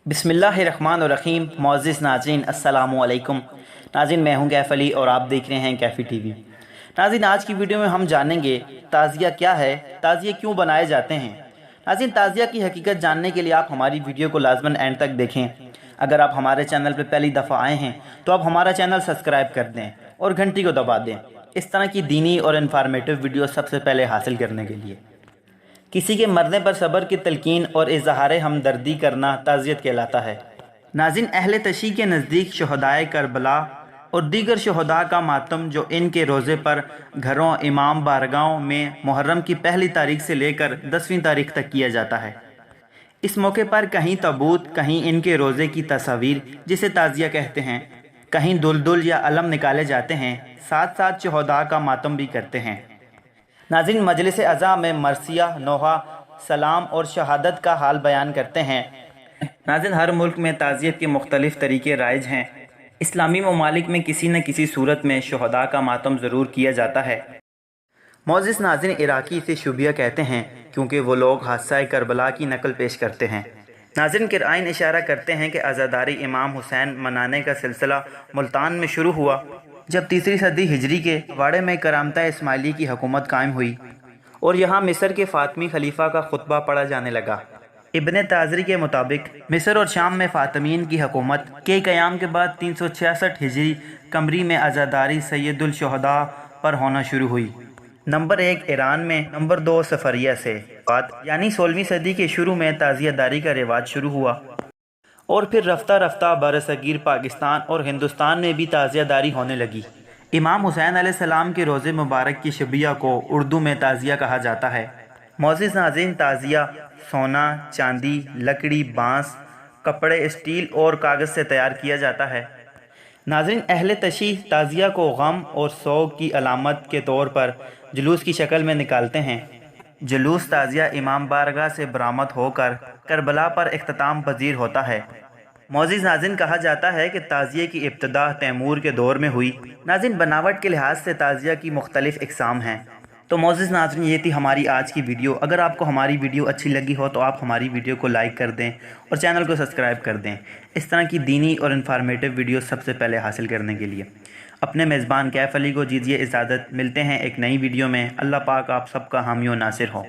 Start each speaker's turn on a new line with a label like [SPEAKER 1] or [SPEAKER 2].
[SPEAKER 1] बिस्मिल्लाहिर्रहमानिर्रहीम। मुअज़्ज़िज़ नाज़रीन, अस्सलामु अलैकुम। नाज़रीन, मैं हूं कैफ़ अली और आप देख रहे हैं कैफ़ी टीवी। नाज़रीन, आज की वीडियो में हम जानेंगे ताज़िया क्या है, ताज़िए क्यों बनाए जाते हैं। नाज़रीन, ताज़िया की हकीकत जानने के लिए आप हमारी वीडियो को लाज़मन एंड तक देखें। अगर आप हमारे चैनल पर पहली दफ़ा आए हैं तो आप हमारा चैनल सब्सक्राइब कर दें और घंटी को दबा दें, इस तरह की दीनी और इन्फॉर्मेटिव वीडियो सबसे पहले हासिल करने के लिए। किसी के मरने पर सब्र की तलकीन और इजहार हमदर्दी करना ताज़ियत कहलाता है। नाज़रीन, अहले तशी के नज़दीक शहदाए करबला और दीगर शहदा का मातम जो इनके रोज़े पर घरों, इमाम बारगाहों में मुहर्रम की पहली तारीख से लेकर 10वीं तारीख तक किया जाता है। इस मौके पर कहीं तबूत, कहीं इनके रोज़े की तस्वीर जिसे ताज़िया कहते हैं, कहीं दुलदुल या अलम निकाले जाते हैं, साथ साथ शहदा का मातम भी करते हैं। नाज़रीन, मजलिस अज़ा में मरसिया, नोहा, सलाम और शहादत का हाल बयान करते हैं। नाज़रीन, हर मुल्क में ताज़ियत के मुख्तलिफ़ तरीके राइज हैं। इस्लामी ममालिक में किसी न किसी सूरत में शहदा का मातम ज़रूर किया जाता है। मुअज़्ज़िज़ नाज़रीन, इराकी इसे शुबिया कहते हैं क्योंकि वो लोग हादसा करबला की नकल पेश करते हैं। नाज़रीन, क़िराइन इशारा करते हैं कि अज़ादारी इमाम हुसैन मनाने का सिलसिला मुल्तान में शुरू हुआ जब तीसरी सदी हिजरी के वाड़े में करामता इस्माइली की हुकूमत कायम हुई और यहाँ मिस्र के फ़ातिमी खलीफा का खुतबा पढ़ा जाने लगा। इब्ने ताज़री के मुताबिक मिस्र और शाम में फ़ातिमीन की हुकूमत के क़याम के बाद 366 हिजरी कमरी में अज़ादारी सैयदुल शुहदा पर होना शुरू हुई। नंबर 1 ईरान में, नंबर 2 सफ़रिया से बाद यानी 16वीं सदी के शुरू में ताज़ियादारी का रिवाज शुरू हुआ और फिर रफ्ता रफ्ता बरसगीर पाकिस्तान और हिंदुस्तान में भी ताज़ियादारी होने लगी। इमाम हुसैन अलैहिस्सलाम के रोज़े मुबारक की शबिया को उर्दू में ताज़िया कहा जाता है। मुअज़्ज़िज़ नाज़रीन, ताज़िया सोना, चांदी, लकड़ी, बांस, कपड़े, स्टील और कागज़ से तैयार किया जाता है। नाज़रीन, अहले तशी ताज़िया को गम और सोग की अलामत के तौर पर जुलूस की शक्ल में निकालते हैं। जुलूस ताज़िया इमाम बारगाह से बरामद होकर करबला पर इख्तिताम पजीर होता है। मुअज़्ज़िज़ नाज़रीन, कहा जाता है कि ताज़िये की इब्तिदा तैमूर के दौर में हुई। नाज़रीन, बनावट के लिहाज से ताज़िया की मुख्तलिफ़ इक़साम हैं। तो मुअज़्ज़िज़ नाज़रीन, ये थी हमारी आज की वीडियो। अगर आपको हमारी वीडियो अच्छी लगी हो तो आप हमारी वीडियो को लाइक कर दें और चैनल को सब्सक्राइब कर दें, इस तरह की दीनी और इन्फॉर्मेटिव वीडियो सबसे पहले हासिल करने के लिए। अपने मेज़बान कैफ़ अली को दीजिए इजाज़त। मिलते हैं एक नई वीडियो में। अल्लाह पाक आप सबका हामी और नासिर हो।